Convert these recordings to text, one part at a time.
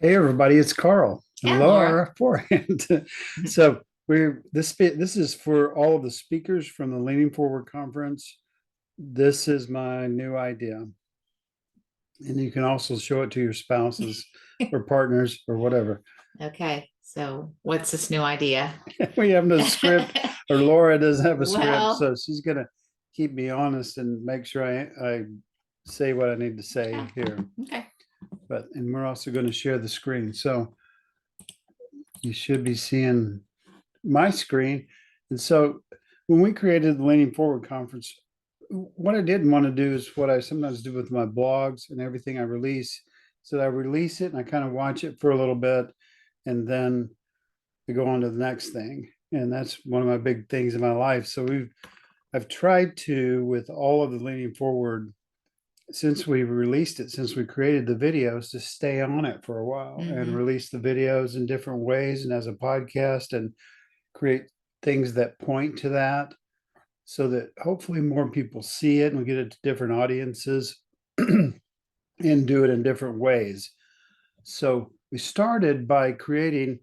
Hey everybody, it's Carl and And Laura. Laura Forehand. So this is for all of the speakers from the Leaning Forward conference. This is my new idea, and you can also show it to your spouses or partners or whatever. Okay, so what's this new idea? We have no script, or Laura doesn't have a script, Well, so she's gonna keep me honest and make sure I say what I need to say here. okay. And we're also going to share the screen, so you should be seeing my screen. And so when we created the Leaning Forward conference, what I didn't want to do is what I sometimes do with my blogs and everything I release. So I release it and I kind of watch it for a little bit and then I go on to the next thing. And that's one of my big things in my life. So I've tried to, with all of the Leaning Forward, since we released it, since we created the videos, to stay on it for a while and Hmm. release the videos in different ways and as a podcast and create things that point to that so that hopefully more people see it and we get it to different audiences and do it in different ways. So we started by creating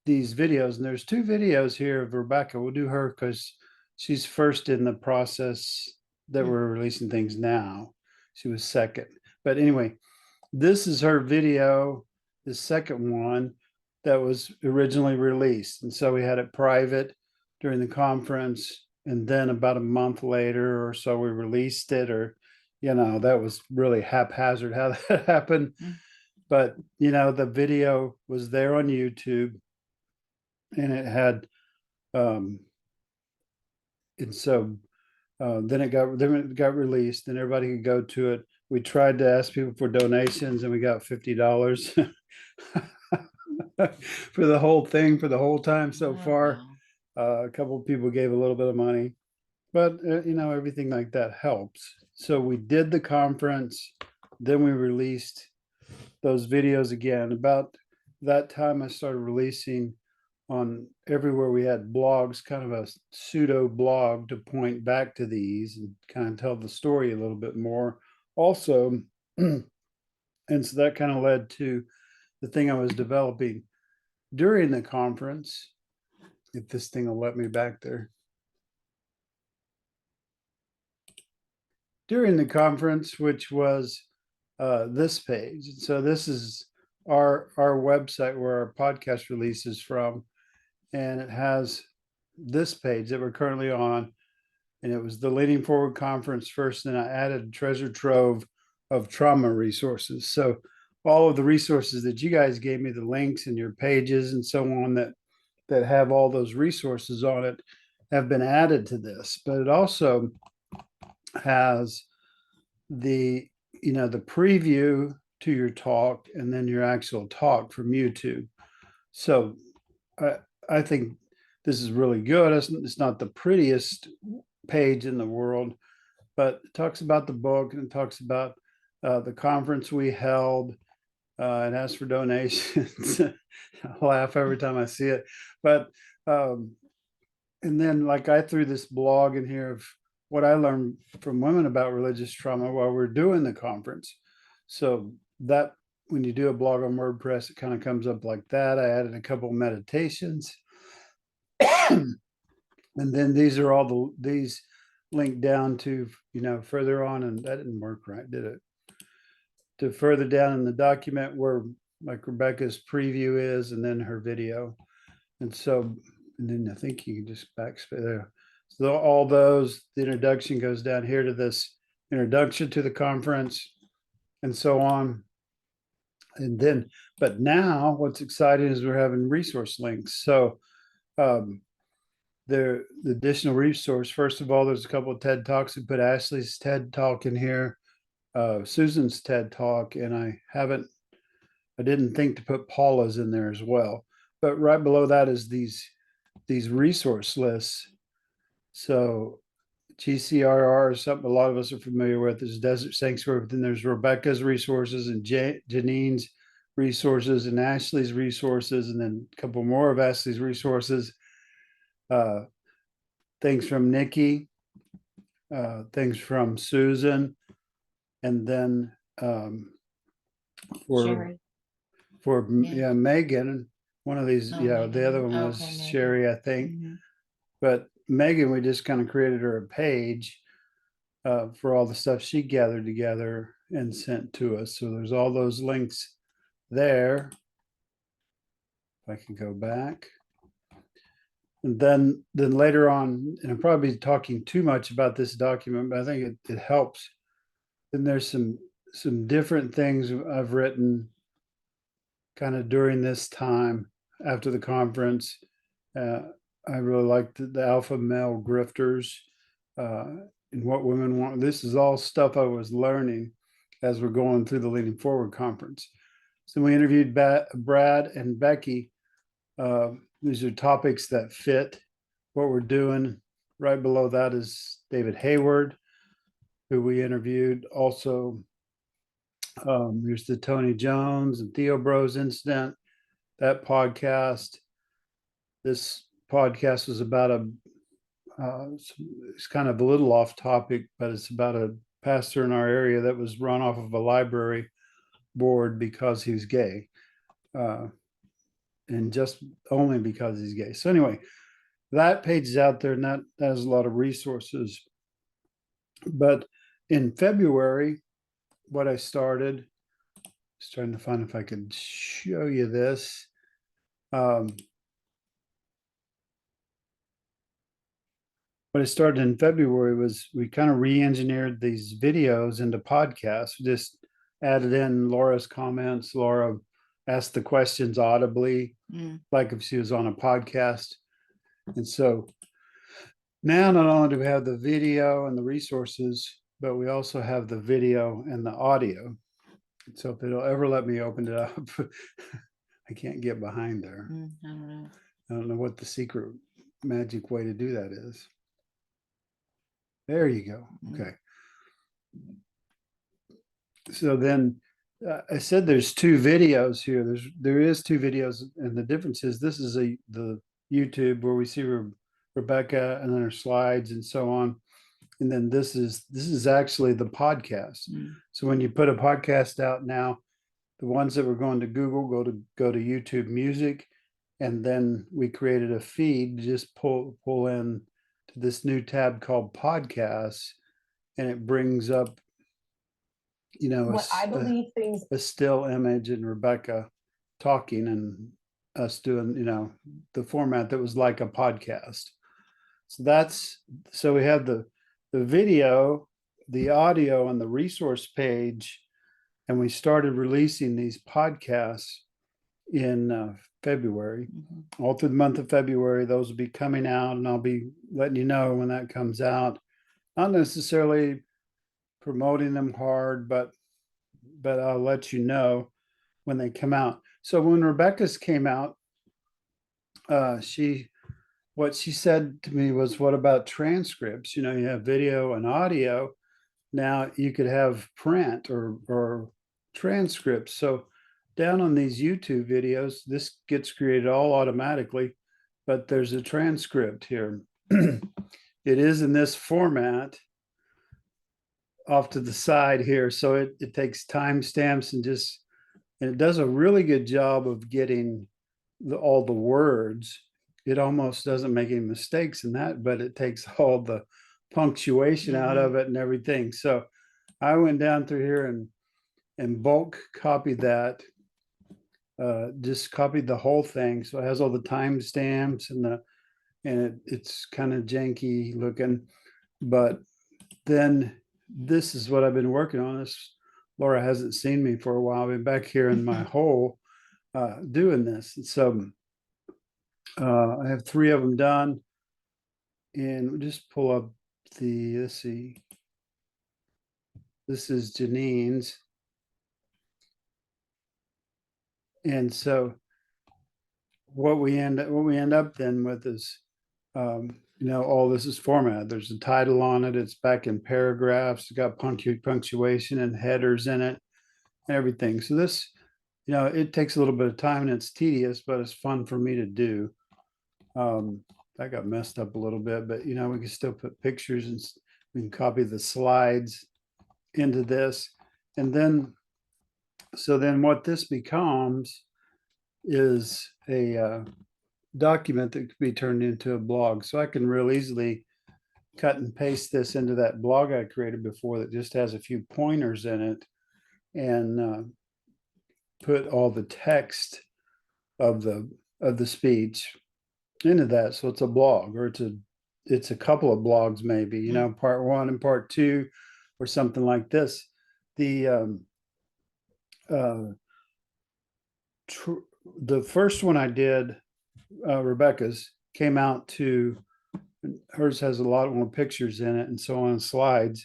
these videos, and there's two videos here of Rebecca. We'll do her because she's first in the process that we're releasing things now. She was second. But anyway, this is her video, the second one that was originally released. And so we had it private during the conference. And then about a month later or so, we released it, or, that was really haphazard how that happened. But, the video was there on YouTube and it had, um, and so then it got released and everybody could go to it. We tried to ask people for donations and we got $50 for the whole thing for the whole time so Oh, far. wow. A couple of people gave a little bit of money, but everything like that helps. So we did the conference, then we released those videos again. About that time, I started releasing on everywhere we had blogs, kind of a pseudo blog to point back to these and kind of tell the story a little bit more. Also, and so that kind of led to the thing I was developing during the conference. If this thing will let me back there. During the conference, which was this page. So this is our website where our podcast releases from, and it has this page that we're currently on. And it was the Leaning Forward conference first, and I added a treasure trove of trauma resources. So all of the resources that you guys gave me, the links and your pages and so on that have all those resources on it, have been added to this. But it also has the the preview to your talk and then your actual talk from YouTube. So I I think this is really good. It's not the prettiest page in the world, but it talks about the book and it talks about the conference we held. It asks for donations. I laugh every time I see it. But um, and then like I threw this blog in here of what I learned from women about religious trauma while we're doing the conference. So that when you do a blog on WordPress, it kind of comes up like that. I added a couple of meditations. And then these are all these linked down to, further on, and that didn't work right, did it? To further down in the document where like Rebecca's preview is and then her video. And so, and then I think you can just backspace there. So all those, the introduction goes down here to this introduction to the conference and so on. And then, but now what's exciting is we're having resource links. So um, the additional resource, first of all, there's a couple of TED Talks. We put Ashley's TED Talk in here, Susan's TED Talk, and I didn't think to put Paula's in there as well. But right below that is these resource lists. So GCRR is something a lot of us are familiar with. There's Desert Sanctuary, but then there's Rebecca's resources and Janine's resources and Ashley's resources, and then a couple more of Ashley's resources. Uh, things from Nikki, things from Susan, and then for Sherry. for Yeah. Megan. One of these, Oh, the Megan. other one was Okay, Megan. Sherry, I think. Mhm. But Megan, we just kind of created her a page for all the stuff she gathered together and sent to us. So there's all those links there. If I can go back. And then later on, and I'm probably talking too much about this document, but I think it helps. Then there's some different things I've written kind of during this time after the conference. I really liked the alpha male grifters and what women want. This is all stuff I was learning as we're going through the Leading Forward conference. So we interviewed Brad and Becky. These are topics that fit what we're doing. Right below that is David Hayward, who we interviewed. Also, there's the Tony Jones and Theo Bros incident, that podcast. This podcast was about it's kind of a little off topic, but it's about a pastor in our area that was run off of a library board because he was gay. And just only because he's gay. So anyway, that page is out there and that has a lot of resources. But in February, what I started, just trying to find if I could show you this. What I started in February was we kind of re-engineered these videos into podcasts. We just added in Laura's comments. Laura asked the questions audibly, like if she was on a podcast. And so now not only do we have the video and the resources, but we also have the video and the audio. So if it'll ever let me open it up, I can't get behind there. I don't know. I don't know what the secret magic way to do that is. There you go. Okay. So then I said there's two videos here. There is two videos, and the difference is this is the YouTube where we see Rebecca and then her slides and so on. And then this is actually the podcast. So when you put a podcast out now, the ones that were going to Google go to YouTube Music, and then we created a feed to just pull in to this new tab called Podcasts, and it brings up what I believe things a still image and Rebecca talking and us doing the format that was like a podcast. So we have the video, the audio, and the resource page, and we started releasing these podcasts in February. All through the month of February, those will be coming out, and I'll be letting you know when that comes out. Not necessarily promoting them hard, but I'll let you know when they come out. So when Rebecca's came out, what she said to me was, what about transcripts? You have video and audio. Now you could have print or transcripts. So down on these YouTube videos, this gets created all automatically, but there's a transcript here. It is in this format off to the side here. So it takes timestamps and it does a really good job of getting all the words. It almost doesn't make any mistakes in that, but it takes all the punctuation out of it and everything. So I went down through here and bulk copied that, just copied the whole thing. So it has all the timestamps and it's kind of janky looking, but then this is what I've been working on. Laura hasn't seen me for a while. I've been back here in my hole doing this. So I have 3 of them done, and we'll just pull up let's see. This is Janine's. And so what we end up then with is, all this is formatted. There's a title on it. It's back in paragraphs. It's got punctuation and headers in it and everything. So this, it takes a little bit of time and it's tedious, but it's fun for me to do. That got messed up a little bit, but we can still put pictures and we can copy the slides into this. And then, so then what this becomes is a document that could be turned into a blog. So I can real easily cut and paste this into that blog I created before that just has a few pointers in it, and put all the text of the speech into that. So it's a blog, or it's a couple of blogs, maybe, you know, part 1 and part 2, or something like this. The the first one I did, Rebecca's, came out to, hers has a lot more pictures in it and so on, slides,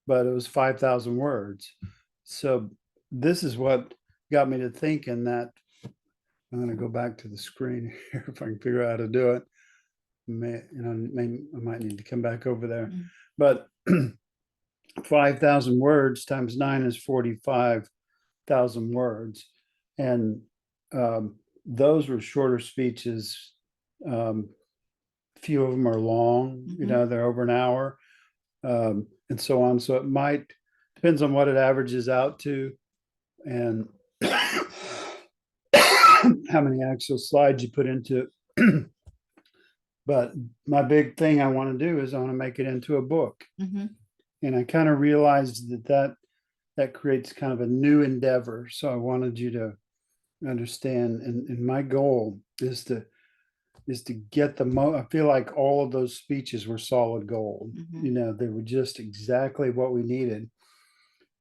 but it was 5,000 words. So this is what got me to thinking that I'm going to go back to the screen here if I can figure out how to do it. I might need to come back over there, but 5,000 words times 9 is 45,000 words, and those were shorter speeches. Few of them are long, you know, they're over an hour, and so on. So it might, depends on what it averages out to, and how many actual slides you put into it. But my big thing I want to do is I want to make it into a book. And I kind of realized that creates kind of a new endeavor. So I wanted you to understand, and my goal is to get I feel like all of those speeches were solid gold. You know, they were just exactly what we needed,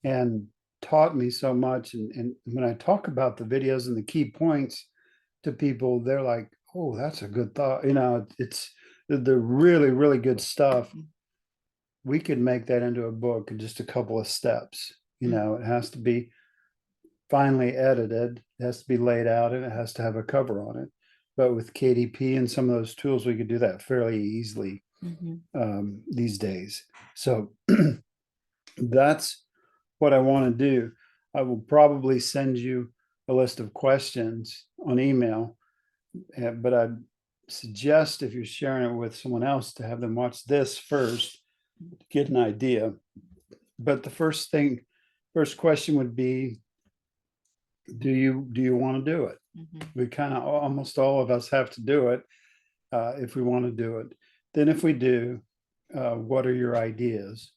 and taught me so much. And when I talk about the videos and the key points to people, they're like, oh, that's a good thought. You know, they're really, really good stuff. We could make that into a book in just a couple of steps. You know, it has to be finally edited, it has to be laid out, and it has to have a cover on it. But with KDP and some of those tools, we could do that fairly easily these days. So that's what I want to do. I will probably send you a list of questions on email, but I'd suggest, if you're sharing it with someone else, to have them watch this first to get an idea. But the first question would be, do you want to do it? We kind of, almost all of us have to do it if we want to do it. Then if we do, what are your ideas?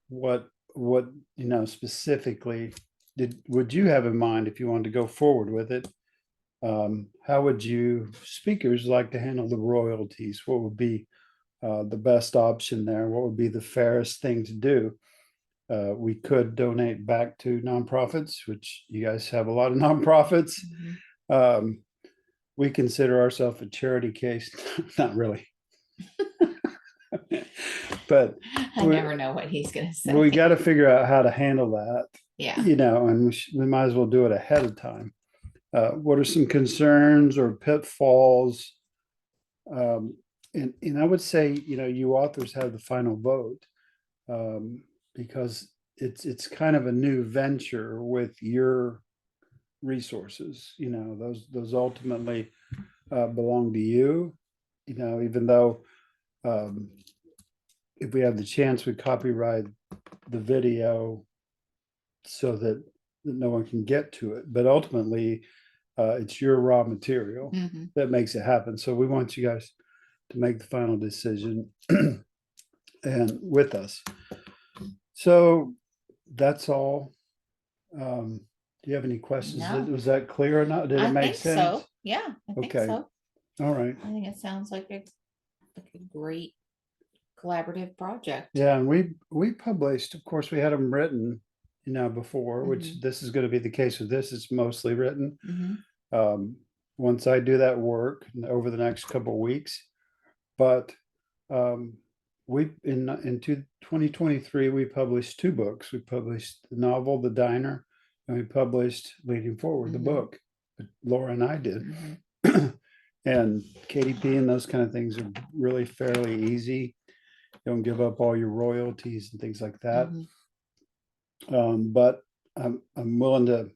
What you know, specifically would you have in mind if you wanted to go forward with it? How would you speakers like to handle the royalties? What would be the best option there? What would be the fairest thing to do? We could donate back to nonprofits, which you guys have a lot of nonprofits. We consider ourselves a charity case. Not really. But I never know what he's going to say. we got to figure out how to handle that. Yeah. You know, and we might as well do it ahead of time. What are some concerns or pitfalls? And I would say, you know, you authors have the final vote, because it's kind of a new venture with your resources. You know, those ultimately belong to you. You know, even though if we have the chance, we copyright the video so that no one can get to it. But ultimately, it's your raw material that makes it happen. So we want you guys to make the final decision and with us. So that's all. Do you have any questions? No. Was that clear or not? Did it make sense? So. Yeah, I think Okay. so. All right. I think it sounds like a great collaborative project. Yeah, and we published, of course, we had them written, you know, before, which this is going to be the case with this. It's mostly written. Once I do that work over the next couple of weeks, but we in 2023 we published 2 books. We published the novel The Diner, and we published Leading Forward, the book that Laura and I did. And KDP and those kind of things are really fairly easy. You don't give up all your royalties and things like that. But I'm willing to,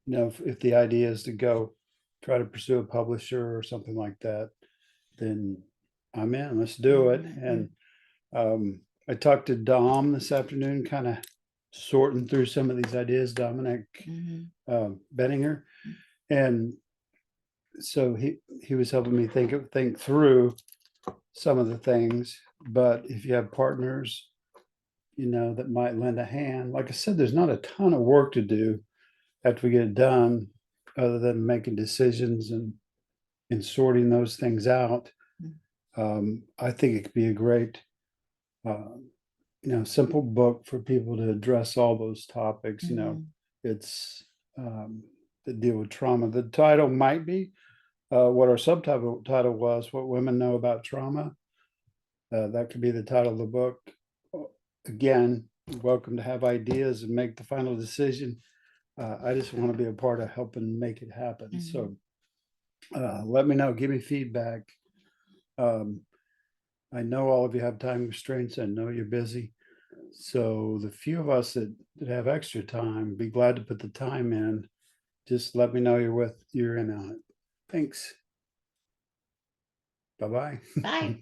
you know, if the idea is to go try to pursue a publisher or something like that, then I'm in. Let's do it. And I talked to Dom this afternoon, kind of sorting through some of these ideas, Dominic Benninger, and so he was helping me think through some of the things. But if you have partners, that might lend a hand, like I said, there's not a ton of work to do after we get it done, other than making decisions and sorting those things out. I think it could be a great, simple book for people to address all those topics. Mhm. It's that deal with trauma. The title might be what our subtitle was, "What Women Know About Trauma." That could be the title of the book. Again, welcome to have ideas and make the final decision. I just want to be a part of helping make it happen. So let me know, give me feedback. I know all of you have time constraints. I know you're busy. So the few of us that have extra time, be glad to put the time in. Just let me know you're in on it. Thanks. Bye-bye. Bye.